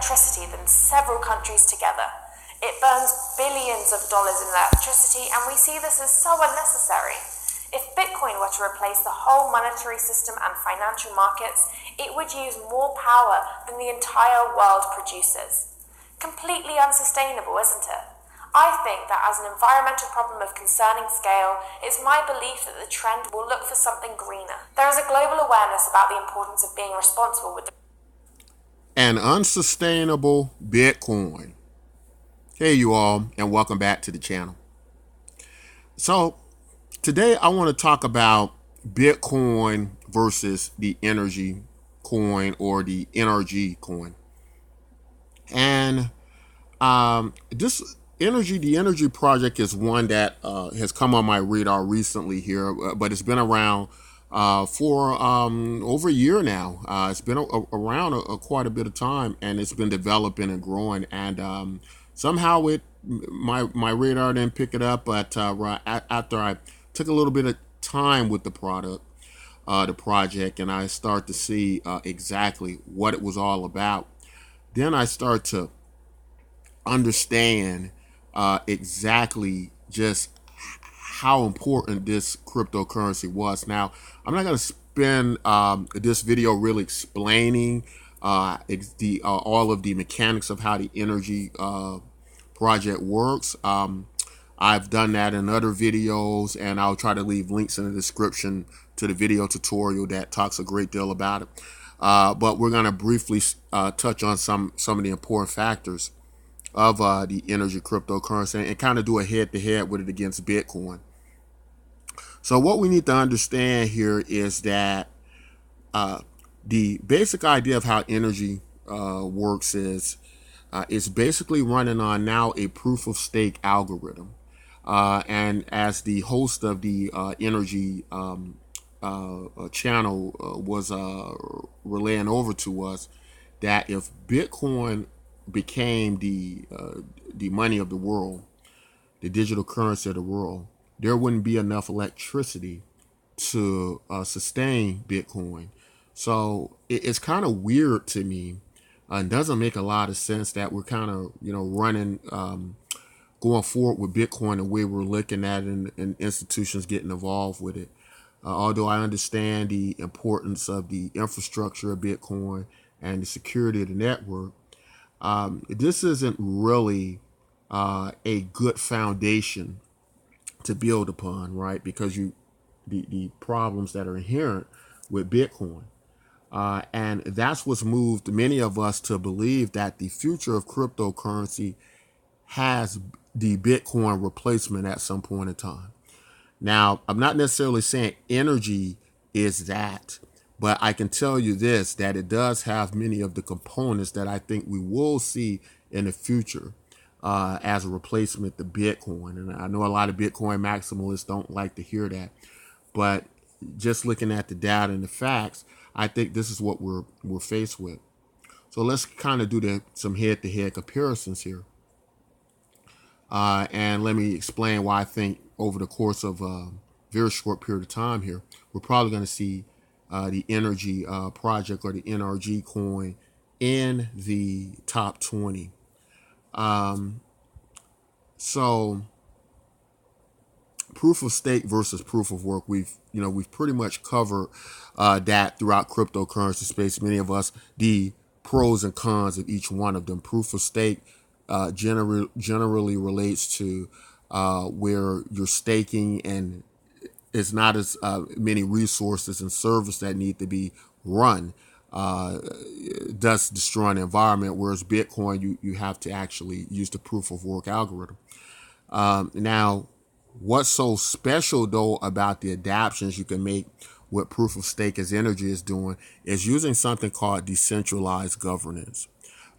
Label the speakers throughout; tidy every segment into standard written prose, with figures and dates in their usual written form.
Speaker 1: electricity than several countries together. It burns billions of dollars in electricity, and we see this as so unnecessary. If Bitcoin were to replace the whole monetary system and financial markets, it would use more power than the entire world produces. Completely unsustainable, isn't it? I think that as an environmental problem of concerning scale, it's my belief that the trend will look for something greener. There is a global awareness about the importance of being responsible with
Speaker 2: an unsustainable Bitcoin. Hey you all, and welcome back to the channel. So today I want to talk about Bitcoin versus the Energi coin, or the NRG coin. And the Energi project is one that has come on my radar recently here, but it's been around for over a year now. It's been around quite a bit of time, and it's been developing and growing. And somehow my radar didn't pick it up, but after I took a little bit of time with the project, and I start to see exactly what it was all about, then I start to understand exactly just how important this cryptocurrency was. Now, I'm not going to spend this video really explaining all of the mechanics of how the Energi project works. I've done that in other videos, and I'll try to leave links in the description to the video tutorial that talks a great deal about it. But we're going to briefly touch on some of the important factors of the Energi cryptocurrency, and kind of do a head-to-head with it against Bitcoin. So what we need to understand here is that the basic idea of how Energi works is it's basically running on now a proof-of-stake algorithm. And as the host of the Energi channel was relaying over to us, that if Bitcoin became the money of the world, the digital currency of the world, there wouldn't be enough electricity to sustain Bitcoin. So it's kind of weird to me, and doesn't make a lot of sense that we're kind of running going forward with Bitcoin the way we're looking at it, and institutions getting involved with it. Although I understand the importance of the infrastructure of Bitcoin and the security of the network, this isn't really a good foundation to build upon, right? Because the problems that are inherent with Bitcoin. And that's what's moved many of us to believe that the future of cryptocurrency has the Bitcoin replacement at some point in time. Now, I'm not necessarily saying Energi is that, but I can tell you this, that it does have many of the components that I think we will see in the future as a replacement to Bitcoin. And I know a lot of Bitcoin maximalists don't like to hear that, but just looking at the data and the facts, I think this is what we're faced with. So let's kind of do some head-to-head comparisons here. And let me explain why I think over the course of a very short period of time here, we're probably going to see the Energi project, or the NRG coin, in the top 20. So proof of stake versus proof of work, we've pretty much covered that throughout cryptocurrency space. Many of us, the pros and cons of each one of them. Proof of stake generally relates to where you're staking, and it's not as many resources and servers that need to be run, thus destroying the environment. Whereas Bitcoin, you have to actually use the proof of work algorithm. Now, what's so special though about the adaptations you can make with proof of stake, as Energi is doing, is using something called decentralized governance.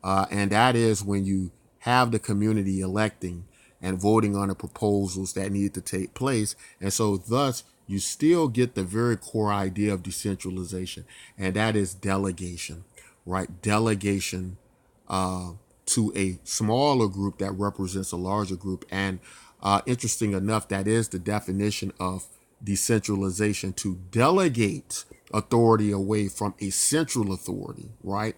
Speaker 2: And that is when you have the community electing and voting on the proposals that need to take place. And so thus you still get the very core idea of decentralization, and that is delegation, right? Delegation to a smaller group that represents a larger group. And interesting enough, that is the definition of decentralization, to delegate authority away from a central authority, right?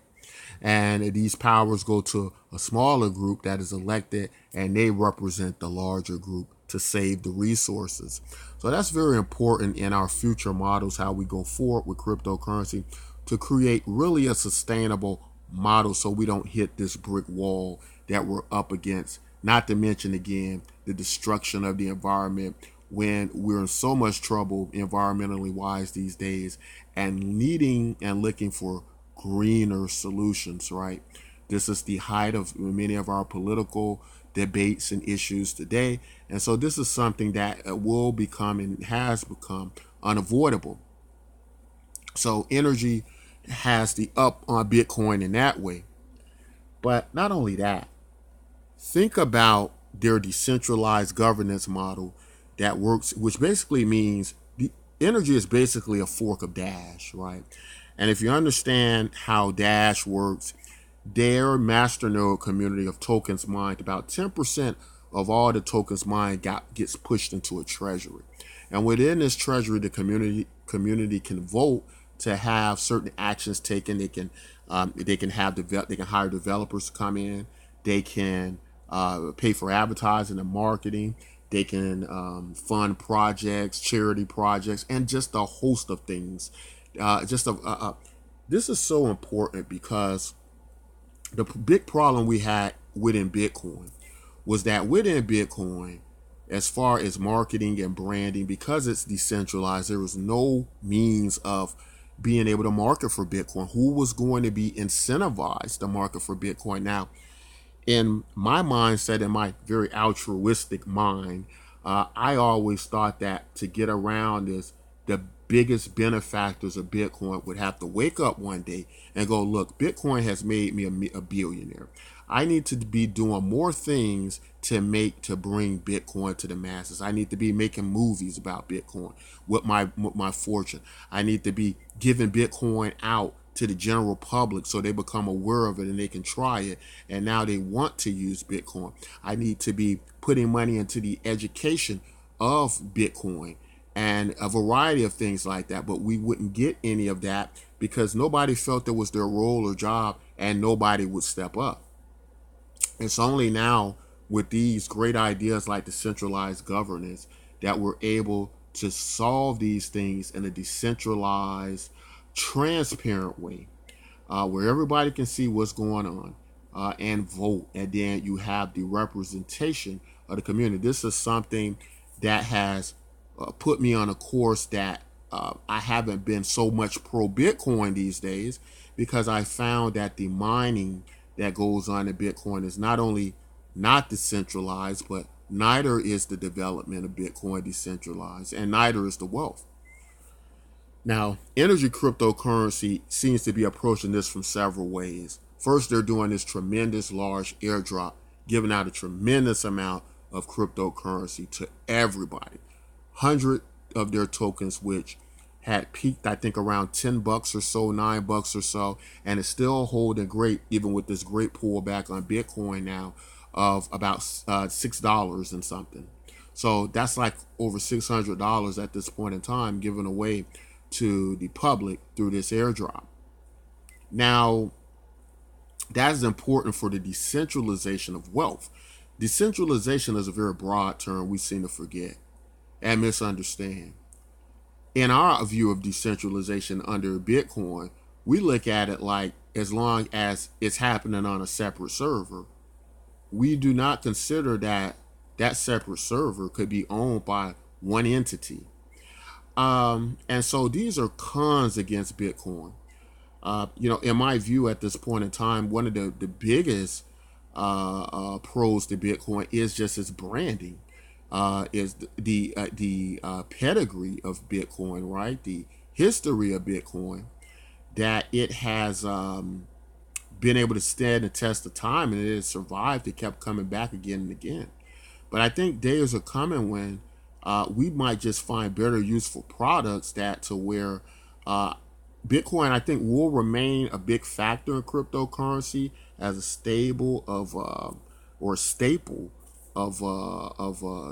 Speaker 2: And these powers go to a smaller group that is elected, and they represent the larger group to save the resources. So that's very important in our future models, how we go forward with cryptocurrency, to create really a sustainable model so we don't hit this brick wall that we're up against. Not to mention, again, the destruction of the environment, when we're in so much trouble environmentally wise these days, and needing and looking for greener solutions, right? This is the height of many of our political debates and issues today. And so this is something that will become and has become unavoidable. So Energy has the up on Bitcoin in that way. But not only that, think about their decentralized governance model that works, which basically means the Energy is basically a fork of Dash, right? And if you understand how Dash works, their masternode community of tokens mined, about 10% of all the tokens mined gets pushed into a treasury. And within this treasury, the community can vote to have certain actions taken. They can hire developers to come in. They can pay for advertising and marketing. They can fund projects, charity projects, and just a host of things. This is so important because the big problem we had within Bitcoin was that within Bitcoin, as far as marketing and branding, because it's decentralized, there was no means of being able to market for Bitcoin. Who was going to be incentivized to market for Bitcoin? Now, in my mindset, in my very altruistic mind, I always thought that to get around this, the biggest benefactors of Bitcoin would have to wake up one day and go, look, Bitcoin has made me a billionaire. I need to be doing more things to bring Bitcoin to the masses. I need to be making movies about Bitcoin with my fortune. I need to be giving Bitcoin out to the general public so they become aware of it and they can try it, and now they want to use Bitcoin. I need to be putting money into the education of Bitcoin and a variety of things like that, but we wouldn't get any of that because nobody felt it was their role or job, and nobody would step up. It's only now with these great ideas like decentralized governance that we're able to solve these things in a decentralized, transparent way, where everybody can see what's going on and vote. And then you have the representation of the community. This is something that has put me on a course that I haven't been so much pro Bitcoin these days, because I found that the mining that goes on in Bitcoin is not only not decentralized, but neither is the development of Bitcoin decentralized, and neither is the wealth. Now, Energy cryptocurrency seems to be approaching this from several ways. First, they're doing this tremendous large airdrop, giving out a tremendous amount of cryptocurrency to everybody. 100 of their tokens, which had peaked, I think, around $10 or so, $9 or so, and it's still holding great, even with this great pullback on Bitcoin now of about $6 and something. So that's like over $600 at this point in time given away to the public through this airdrop. Now, that is important for the decentralization of wealth. Decentralization is a very broad term we seem to forget and misunderstand. In our view of decentralization under Bitcoin, we look at it like, as long as it's happening on a separate server, we do not consider that that separate server could be owned by one entity. And so these are cons against Bitcoin. In my view at this point in time, one of the biggest pros to Bitcoin is just its branding, is the pedigree of Bitcoin, right? The history of Bitcoin, that it has been able to stand the test of time, and it has survived. It kept coming back again and again. But I think days are coming when we might just find better useful products that to where Bitcoin, I think, will remain a big factor in cryptocurrency as a staple of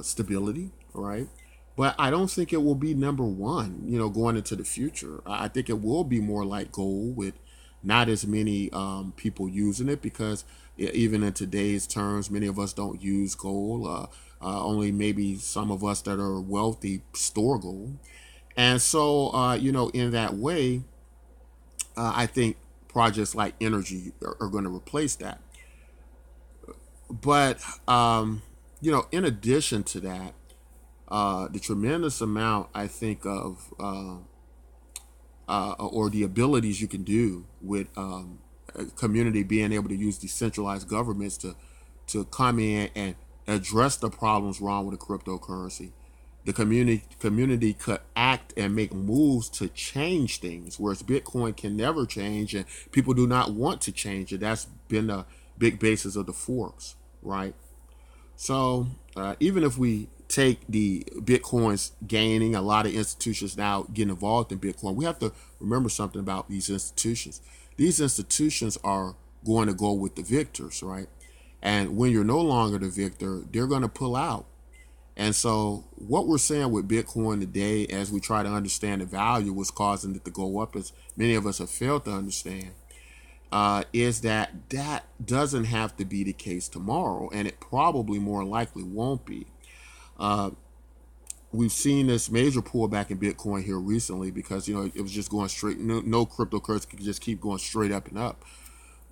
Speaker 2: stability, right? But I don't think it will be number one, going into the future. I think it will be more like gold with not as many people using it because even in today's terms, many of us don't use gold. Only maybe some of us that are wealthy store gold. And so, in that way, I think projects like Energy are going to replace that. But, in addition to that, the tremendous amount, I think, of or the abilities you can do with a community being able to use decentralized governments to come in and address the problems wrong with the cryptocurrency. The community could act and make moves to change things, whereas Bitcoin can never change, and people do not want to change it. That's been a big basis of the forks, right? So even if we take the Bitcoin's gaining, a lot of institutions now getting involved in Bitcoin, we have to remember something about these institutions. These institutions are going to go with the victors, right? And when you're no longer the victor, they're going to pull out. And so what we're saying with Bitcoin today, as we try to understand the value, what's causing it to go up, as many of us have failed to understand, is that doesn't have to be the case tomorrow, and it probably more likely won't be. We've seen this major pullback in Bitcoin here recently because it was just going straight. No cryptocurrency could just keep going straight up and up.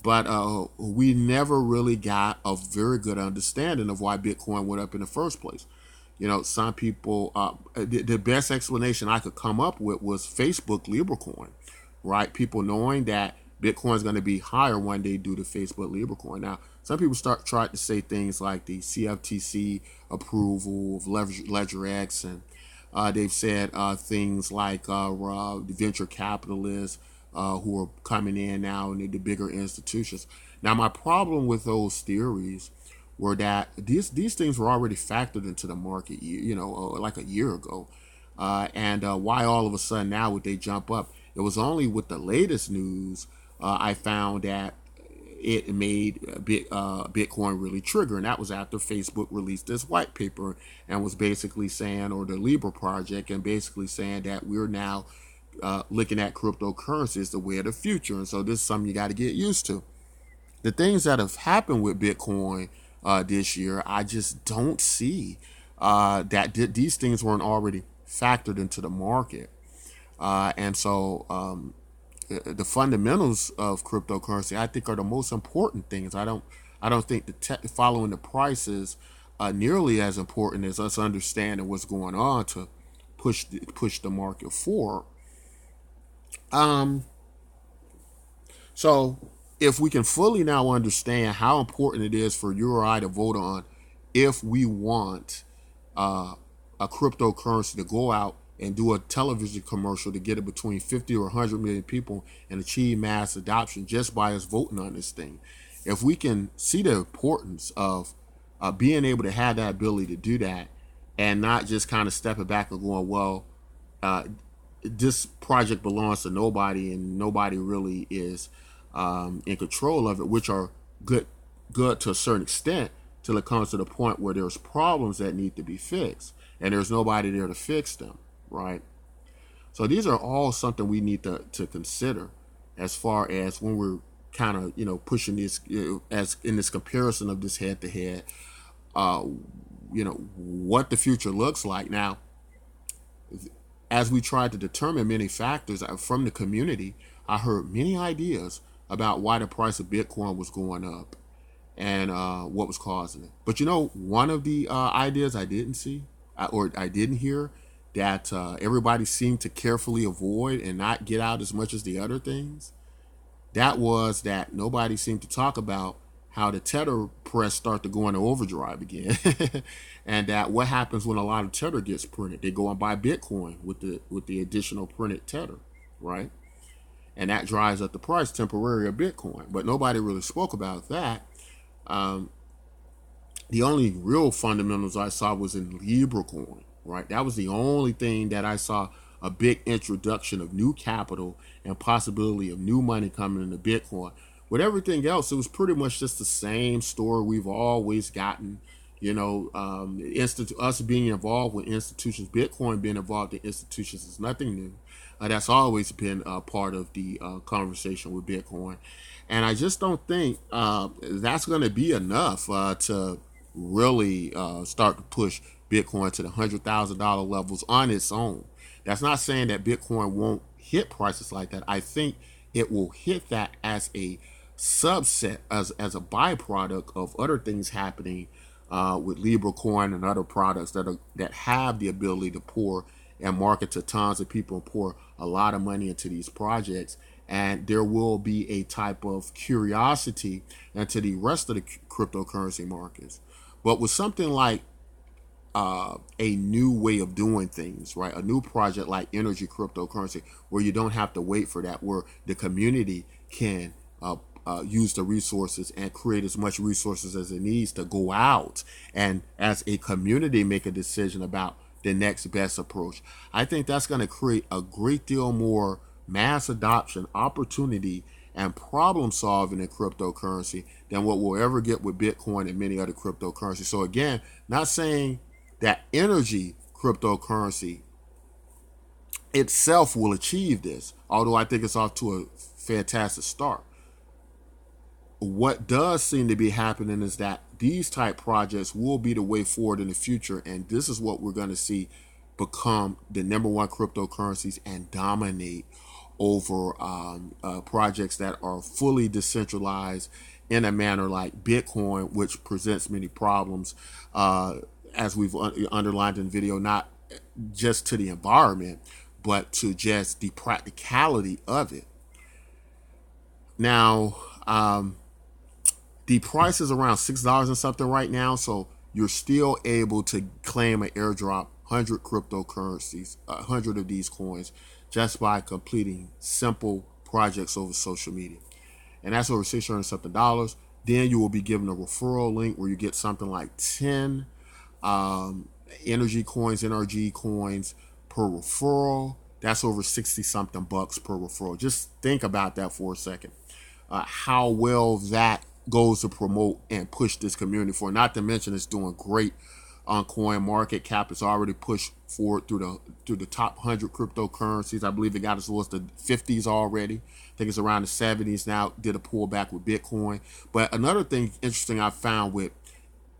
Speaker 2: But we never really got a very good understanding of why Bitcoin went up in the first place. Some people, the best explanation I could come up with was Facebook Libra coin, right? People knowing that Bitcoin is going to be higher one day due to Facebook Libra coin. Now, some people try to say things like the CFTC approval of Ledger X, and they've said things like the venture capitalists who are coming in now and the bigger institutions. Now, my problem with those theories were that these things were already factored into the market, like a year ago. And why all of a sudden now would they jump up? It was only with the latest news I found that it made Bitcoin really trigger, and that was after Facebook released this white paper and was basically saying, or the Libra project, and basically saying that we're now looking at cryptocurrency as the way of the future. And so this is something you got to get used to. The things that have happened with Bitcoin this year, I just don't see these things weren't already factored into the market. And so the fundamentals of cryptocurrency, I think, are the most important things. I don't think following the prices nearly as important as us understanding what's going on to push the market forward. So if we can fully now understand how important it is for you or I to vote on if we want a cryptocurrency to go out and do a television commercial to get it between 50 or 100 million people and achieve mass adoption just by us voting on this thing. If we can see the importance of being able to have that ability to do that and not just kind of stepping back and going, well, this project belongs to nobody and nobody really is in control of it, which are good to a certain extent till it comes to the point where there's problems that need to be fixed and there's nobody there to fix them, right? So these are all something we need to consider as far as when we're kind of pushing this as in this comparison of this head to head, what the future looks like. Now, as we tried to determine many factors from the community, I heard many ideas about why the price of Bitcoin was going up and what was causing it. But one of the ideas I didn't see or I didn't hear that everybody seemed to carefully avoid and not get out as much as the other things, that was that nobody seemed to talk about how the Tether press start to go into overdrive again. And that what happens when a lot of Tether gets printed. They go and buy Bitcoin with the additional printed Tether, right? And that drives up the price temporarily of Bitcoin. But nobody really spoke about that. The only real fundamentals I saw was in Libra coin, right? That was the only thing that I saw a big introduction of new capital and possibility of new money coming into Bitcoin. With everything else, it was pretty much just the same story we've always gotten. Us being involved with institutions, Bitcoin being involved in institutions is nothing new. That's always been part of the conversation with Bitcoin. And I just don't think that's going to be enough to really start to push Bitcoin to the $100,000 levels on its own. That's not saying that Bitcoin won't hit prices like that. I think it will hit that as a subset, as a byproduct of other things happening with Libra Coin and other products that have the ability to pour and market to tons of people and pour a lot of money into these projects. And there will be a type of curiosity into the rest of the cryptocurrency markets. But with something like a new way of doing things, right? A new project like Energi cryptocurrency, where you don't have to wait for that, where the community can use the resources and create as much resources as it needs to go out and as a community make a decision about the next best approach. I think that's going to create a great deal more mass adoption, opportunity, and problem solving in cryptocurrency than what we'll ever get with Bitcoin and many other cryptocurrencies. So again, not saying that Energi cryptocurrency itself will achieve this, although I think it's off to a fantastic start. What does seem to be happening is that these type projects will be the way forward in the future, and this is what we're going to see become the number one cryptocurrencies and dominate over projects that are fully decentralized in a manner like Bitcoin, which presents many problems, as we've underlined in the video, not just to the environment, but to just the practicality of it. Now, the price is around $6 and something right now, so you're still able to claim an airdrop 100 cryptocurrencies, 100 of these coins, just by completing simple projects over social media. And that's over $600 something. Then you will be given a referral link where you get something like 10 NRG coins per referral. That's over 60 something bucks per referral. Just think about that for a second. How well that goes to promote and push this community for. Not to mention it's doing great on coin market cap. It's already pushed forward through the top 100 cryptocurrencies. I believe it got as low as the 50s already. I think it's around the 70s now. Did a pullback with Bitcoin. But another thing interesting I found with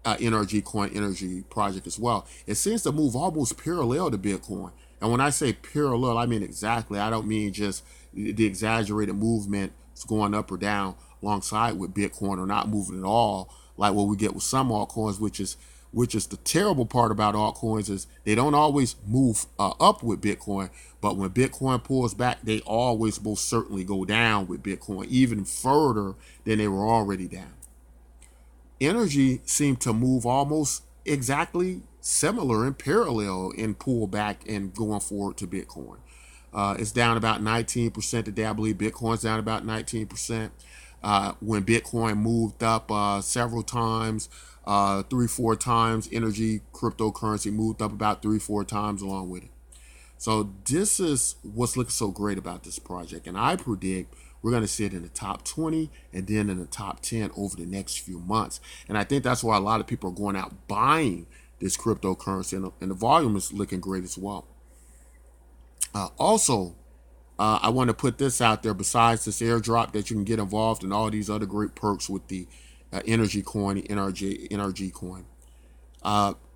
Speaker 2: NRG coin, Energi project as well, it seems to move almost parallel to Bitcoin. And when I say parallel, I mean exactly. I don't mean just the exaggerated movement going up or down alongside with Bitcoin, or not moving at all, like what we get with some altcoins, which is the terrible part about altcoins, is they don't always move up with Bitcoin, but when Bitcoin pulls back, they always most certainly go down with Bitcoin, even further than they were already down. Energi seemed to move almost exactly similar and parallel in pullback and going forward to Bitcoin. It's down about 19% today. I believe Bitcoin's down about 19%. When Bitcoin moved up several times, 3-4 times, Energi cryptocurrency moved up about 3-4 times along with it. So this is what's looking so great about this project. And I predict we're going to see it in the top 20 and then in the top 10 over the next few months. And I think that's why a lot of people are going out buying this cryptocurrency, and the volume is looking great as well. Also, I want to put this out there. Besides this airdrop, that you can get involved in all these other great perks with the Energi coin, the NRG coin.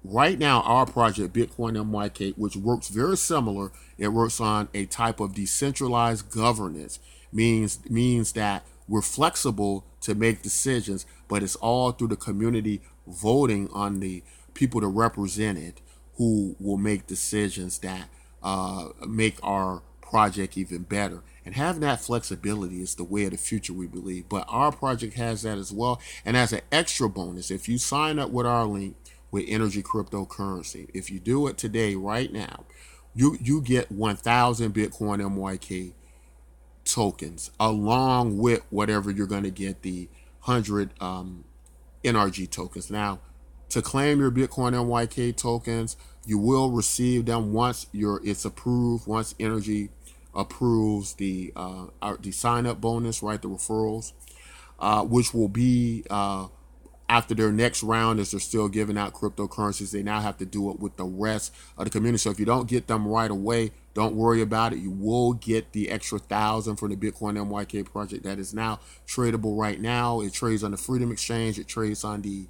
Speaker 2: Right now, our project, BtcMyk, which works very similar, it works on a type of decentralized governance. Means that we're flexible to make decisions, but it's all through the community voting on the people to represent it, who will make decisions that make our project even better. And having that flexibility is the way of the future, we believe. But our project has that as well. And as an extra bonus, if you sign up with our link with Energi cryptocurrency, if you do it today, right now, you get 1,000 BtcMyk tokens, along with whatever you're going to get, the 100 NRG tokens. Now, to claim your BtcMyk tokens, you will receive them once it's approved, once Energi approves the sign up bonus, right, the referrals, which will be after their next round, as they're still giving out cryptocurrencies, they now have to do it with the rest of the community. So if you don't get them right away, don't worry about it. You will get the extra 1,000 for the Bitcoin MYK project that is now tradable right now. It trades on the Freedom Exchange. It trades on the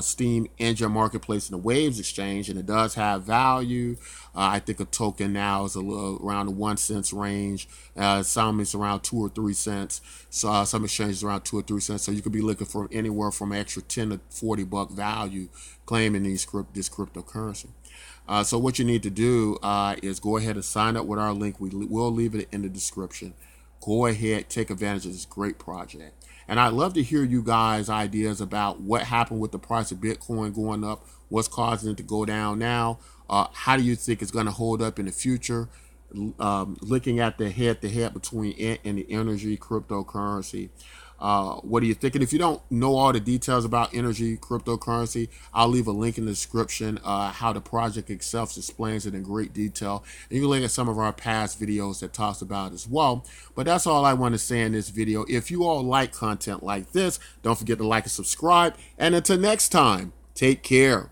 Speaker 2: Steam Engine Marketplace and the Waves Exchange, and it does have value. I think a token now is a little around the 1 cent range. Some is around 2 or 3 cents. So some exchanges around 2 or 3 cents. So you could be looking for anywhere from an extra 10 to 40 buck value claiming this cryptocurrency. So what you need to do is go ahead and sign up with our link. We'll leave it in the description. Go ahead, take advantage of this great project. And I'd love to hear you guys' ideas about what happened with the price of Bitcoin going up, what's causing it to go down now, how do you think it's going to hold up in the future, looking at the head-to-head between it and the Energi cryptocurrency. What are you thinking? If you don't know all the details about Energi cryptocurrency, I'll leave a link in the description how the project itself explains it in great detail. And you can look at some of our past videos that talks about it as well. But that's all I want to say in this video. If you all like content like this, don't forget to like and subscribe. And until next time, take care.